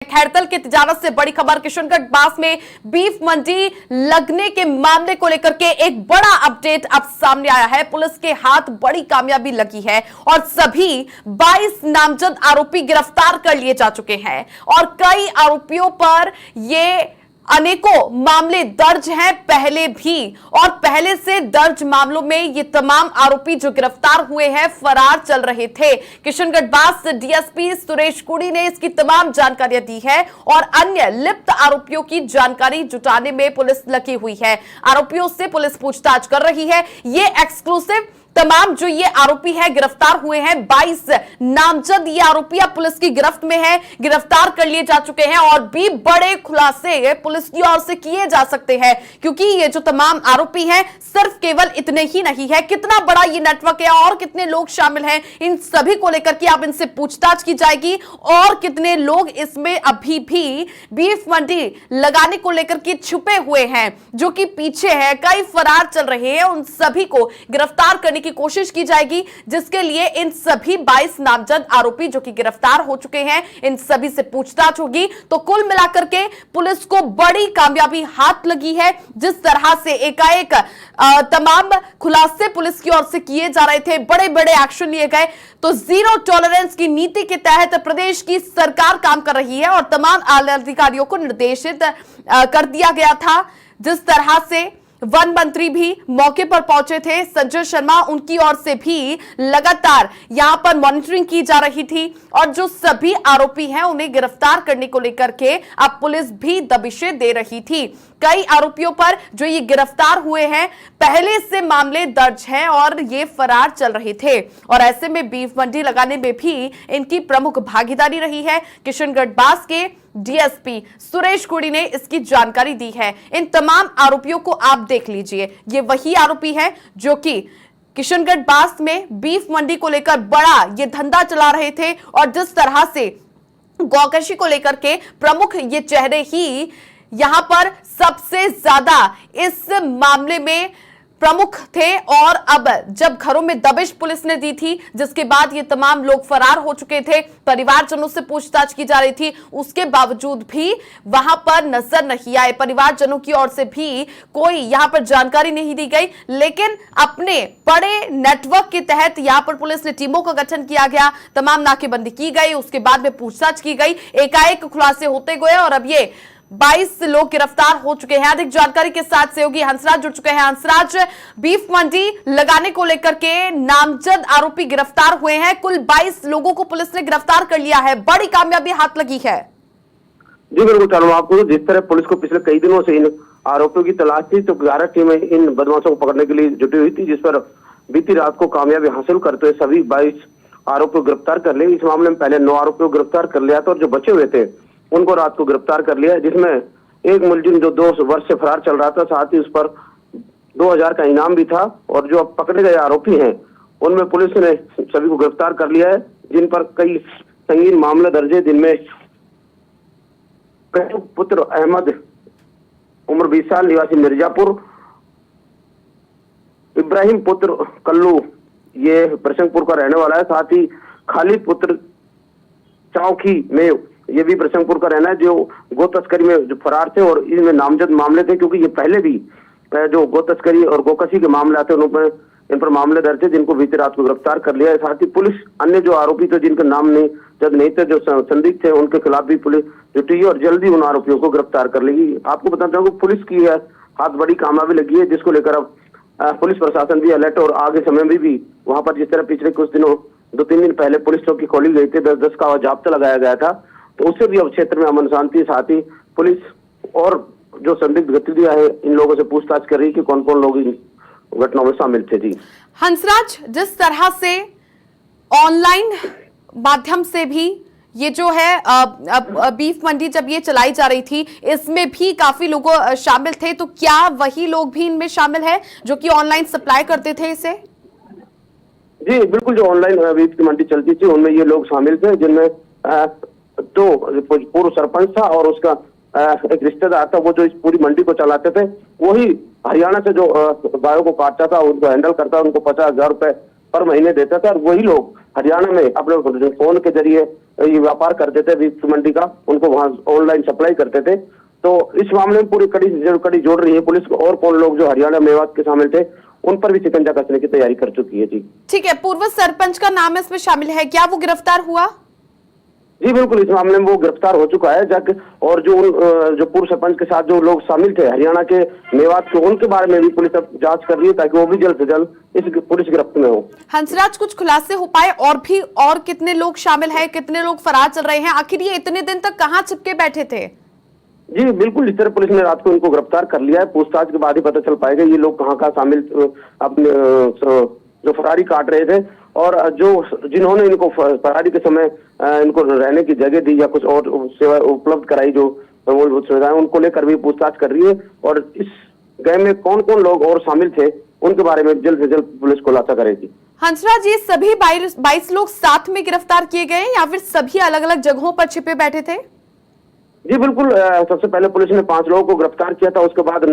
खैरतल की तिजारत से बड़ी खबर, किशनगढ़ बास में बीफ मंडी लगने के मामले को लेकर के एक बड़ा अपडेट अब सामने आया है। पुलिस के हाथ बड़ी कामयाबी लगी है और सभी 22 नामजद आरोपी गिरफ्तार कर लिए जा चुके हैं और कई आरोपियों पर ये अनेकों मामले दर्ज हैं पहले भी, और पहले से दर्ज मामलों में ये तमाम आरोपी जो गिरफ्तार हुए हैं फरार चल रहे थे। किशनगढ़ बास डीएसपी सुरेश कुड़ी ने इसकी तमाम जानकारियां दी है और अन्य लिप्त आरोपियों की जानकारी जुटाने में पुलिस लगी हुई है। आरोपियों से पुलिस पूछताछ कर रही है। ये एक्सक्लूसिव तमाम जो ये आरोपी है गिरफ्तार हुए हैं, 22 नामजद ये आरोपी अब पुलिस की गिरफ्त में है, गिरफ्तार कर लिए जा चुके हैं और भी बड़े खुलासे पुलिस की ओर से किए जा सकते हैं, क्योंकि ये जो तमाम आरोपी हैं सिर्फ केवल इतने ही नहीं है, कितना बड़ा ये नेटवर्क है और कितने लोग शामिल हैं, इन सभी को लेकर के अब इनसे पूछताछ की जाएगी और कितने लोग इसमें अभी भी बीफ मंडी लगाने को लेकर के छुपे हुए हैं, जो कि पीछे है, कई फरार चल रहे हैं, उन सभी को गिरफ्तार करने की कोशिश की जाएगी, जिसके लिए इन सभी 22 नामजद आरोपी जो कि गिरफ्तार हो चुके हैं, इन सभी से पूछताछ होगी। तो कुल मिलाकर के पुलिस को बड़ी कामयाबी हाथ लगी है। जिस तरह से एकाएक तमाम खुलासे पुलिस की ओर से किए जा रहे थे, बड़े बड़े एक्शन लिए गए, तो जीरो टॉलरेंस की नीति के तहत प्रदेश की सरकार काम कर रही है और तमाम आला अधिकारियों को निर्देशित कर दिया गया था। जिस तरह से वन मंत्री भी मौके पर पहुंचे थे, संजय शर्मा, उनकी ओर से भी लगातार यहां पर मॉनिटरिंग की जा रही थी और जो सभी आरोपी हैं उन्हें गिरफ्तार करने को लेकर के अब पुलिस भी दबिशें दे रही थी। कई आरोपियों पर जो ये गिरफ्तार हुए हैं पहले से मामले दर्ज हैं और ये फरार चल रहे थे और ऐसे में बीफ मंडी लगाने में भी इनकी प्रमुख भागीदारी रही है। किशनगढ़ बास के डीएसपी सुरेश कुड़ी ने इसकी जानकारी दी है। इन तमाम आरोपियों को आप देख लीजिए, ये वही आरोपी हैं जो कि किशनगढ़ बास में बीफ मंडी को लेकर बड़ा ये धंधा चला रहे थे और जिस तरह से गौकशी को लेकर के प्रमुख ये चेहरे ही यहां पर सबसे ज्यादा इस मामले में प्रमुख थे और अब जब घरों में दबिश पुलिस ने दी थी, जिसके बाद ये तमाम लोग फरार हो चुके थे, परिवारजनों से पूछताछ की जा रही थी, उसके बावजूद भी वहां पर नजर नहीं आए, परिवारजनों की ओर से भी कोई यहां पर जानकारी नहीं दी गई। लेकिन अपने बड़े नेटवर्क के तहत यहां पर पुलिस ने टीमों का गठन किया गया, तमाम नाकेबंदी की गई, उसके बाद में पूछताछ की गई, एकाएक खुलासे होते गए और अब ये 22 लोग गिरफ्तार हो चुके हैं। अधिक जानकारी के साथ सहयोगी हंसराज जुड़ चुके हैं। हंसराज, बीफ मंडी लगाने को लेकर के नामजद आरोपी गिरफ्तार हुए हैं, कुल 22 लोगों को पुलिस ने गिरफ्तार कर लिया है, बड़ी कामयाबी हाथ लगी है। जी बिल्कुल चालू, आपको जिस तरह पुलिस को पिछले कई दिनों से इन आरोपियों की तलाश थी, तो 11 टीमें इन बदमाशों को पकड़ने के लिए जुटी हुई थी, जिस पर बीती रात को कामयाबी हासिल करते हुए सभी 22 आरोपियों को गिरफ्तार कर लिए। इस मामले में पहले 9 आरोपियों को गिरफ्तार कर लिया था और जो बचे हुए थे उनको रात को गिरफ्तार कर लिया, जिसमें एक मुलजिम जो 2 वर्ष से फरार चल रहा था, साथ ही उस पर 2000 का इनाम भी था और जो अब पकड़े गए आरोपी हैं उनमें पुलिस ने सभी को गिरफ्तार कर लिया है, जिन पर कई संगीन मामले दर्ज है, जिनमें पुत्र अहमद उम्र 20 साल निवासी मिर्जापुर, इब्राहिम पुत्र कल्लू ये प्रसंगपुर का रहने वाला है, साथ ही खालिद पुत्र चौकी में ये भी प्रसंगपुर का रहना है, जो गो तस्करी में जो फरार थे और इनमें नामजद मामले थे, क्योंकि ये पहले भी जो गो तस्करी और गोकशी के मामले आते हैं उन पर इन पर मामले दर्ज थे, जिनको बीती रात को गिरफ्तार कर लिया है। साथ ही पुलिस अन्य जो आरोपी थे जिनके नाम नहीं थे, जो संदिग्ध थे, उनके खिलाफ भी पुलिस जुटी है और जल्दी उन आरोपियों को गिरफ्तार कर लेगी। आपको बताना चाहूंगा पुलिस की हाथ बड़ी कामयाबी लगी है, जिसको लेकर अब पुलिस प्रशासन भी अलर्ट और आगे समय में भी वहां पर जिस तरह पिछले कुछ दिनों 2-3 दिन पहले पुलिस चौकी खोली गई थी, 10-10 का जाब्ता लगाया गया था, तो उससे भी अब क्षेत्र में अमन शांति, साथ ही पुलिस और जो संदिग्ध गतिविधियां है इन लोगों से पूछताछ कर रही कि कौन कौन लोग इन घटनाओं में शामिल थे। जी हंसराज, जिस तरह से ऑनलाइन माध्यम से भी ये जो है बीफ मंडी जब ये चलाई जा रही थी, इसमें भी काफी लोग शामिल थे, तो क्या वही लोग भी इनमें शामिल है जो कि ऑनलाइन सप्लाई करते थे इसे? जी बिल्कुल, जो ऑनलाइन बीफ की मंडी चलती थी उनमें ये लोग शामिल थे, जिनमें 2 पूर्व सरपंच था और उसका एक रिश्तेदार था, वो जो इस पूरी मंडी को चलाते थे, वही हरियाणा से जो गायों को काटता था, उनको हैंडल करता, उनको 50,000 रुपए पर महीने देता था और वही लोग हरियाणा में अपने फोन के जरिए ये व्यापार करते थे बीफ मंडी का, उनको वहां ऑनलाइन सप्लाई करते थे। तो इस मामले में पूरी कड़ी जोड़ रही है पुलिस को, और कौन लोग जो हरियाणा मेवात के शामिल थे उन पर भी शिकंजा कसने की तैयारी कर चुकी है। जी ठीक है, पूर्व सरपंच का नाम इसमें शामिल है क्या? वो गिरफ्तार हुआ? जी बिल्कुल, इस मामले में वो गिरफ्तार हो चुका है। जग और जो पूर्व सरपंच के साथ जो लोग शामिल थे हरियाणा के मेवात के, उनके बारे में भी पुलिस अब जांच कर रही है ताकि वो भी जल्द से जल्द इस पुलिस गिरफ्त में हो। हंसराज, कुछ खुलासे हो पाए और कितने लोग शामिल हैं, कितने लोग फरार चल रहे हैं? आखिर ये इतने दिन तक कहाँ छिपके बैठे थे? जी बिल्कुल, इस तरह पुलिस ने रात को इनको गिरफ्तार कर लिया है। पूछताछ के बाद ही पता चल पाएगा ये लोग कहाँ कहाँ शामिल अपने जो फरारी काट रहे थे, और जिन्होंने इनको फरारी के समय इनको रहने की जगह दी या कुछ और सेवा उपलब्ध कराई, जो मूलभूत सुविधाएं, उनको लेकर भी पूछताछ कर रही है। और इस गैंग में कौन कौन लोग और शामिल थे उनके बारे में जल्द से जल्द पुलिस खुलासा करेगी। हंसराज, ये सभी 22 लोग साथ में गिरफ्तार किए गए या फिर सभी अलग अलग जगहों पर छिपे बैठे थे? जी बिल्कुल, सबसे पहले पुलिस ने 5 लोगों को गिरफ्तार किया था, उसके बाद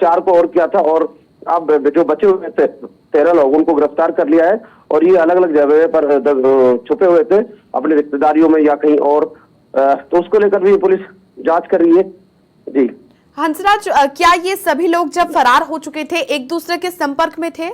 4 को और किया था, और अब जो बचे हुए थे 13 लोग उनको गिरफ्तार कर लिया है। और ये अलग अलग जगह पर छुपे हुए थे अपने रिश्तेदारियों में या कहीं और, तो उसको लेकर भी पुलिस जांच कर रही है। जी हंसराज, क्या ये सभी लोग जब फरार हो चुके थे एक दूसरे के संपर्क में थे?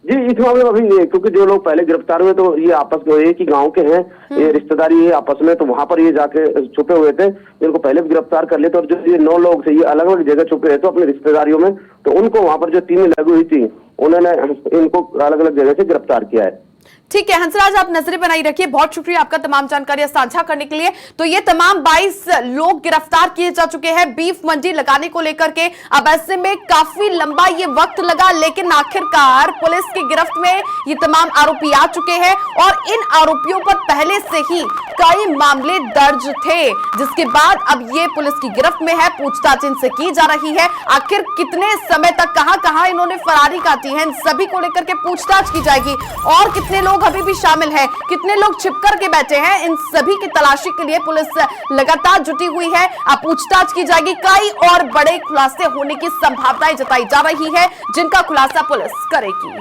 जी इस मामले में अभी, क्योंकि जो लोग पहले गिरफ्तार हुए तो ये आपस में एक ही गांव के हैं, ये रिश्तेदारी है आपस में, तो वहां पर ये जाके छुपे हुए थे, इनको पहले भी गिरफ्तार कर लिए थे। और जो ये 9 लोग थे ये अलग अलग जगह छुपे हुए थे अपनी रिश्तेदारियों में, तो उनको वहां पर जो टीमें लगी हुई थी उन्होंने इनको अलग अलग जगह से गिरफ्तार किया है। ठीक है हंसराज, आप नजरें बनाई रखिए। बहुत शुक्रिया आपका तमाम जानकारियां साझा करने के लिए। तो ये तमाम 22 लोग गिरफ्तार किए जा चुके हैं बीफ मंडी लगाने को लेकर के। अब ऐसे में काफी लंबा ये वक्त लगा, लेकिन आखिरकार पुलिस की गिरफ्त में ये तमाम आरोपी आ चुके हैं, और इन आरोपियों पर पहले से ही कई मामले दर्ज थे, जिसके बाद अब ये पुलिस की गिरफ्त में है। पूछताछ इनसे की जा रही है। आखिर कितने समय तक कहां इन्होंने फरारी काटी है, इन सभी को लेकर के पूछताछ की जाएगी। और कितने लोग अभी भी शामिल हैं, कितने लोग छिपकर के बैठे हैं, इन सभी की तलाशी के लिए पुलिस लगातार जुटी हुई है। अब पूछताछ की जाएगी। कई और बड़े खुलासे होने की संभावनाएं जताई जा रही है, जिनका खुलासा पुलिस करेगी।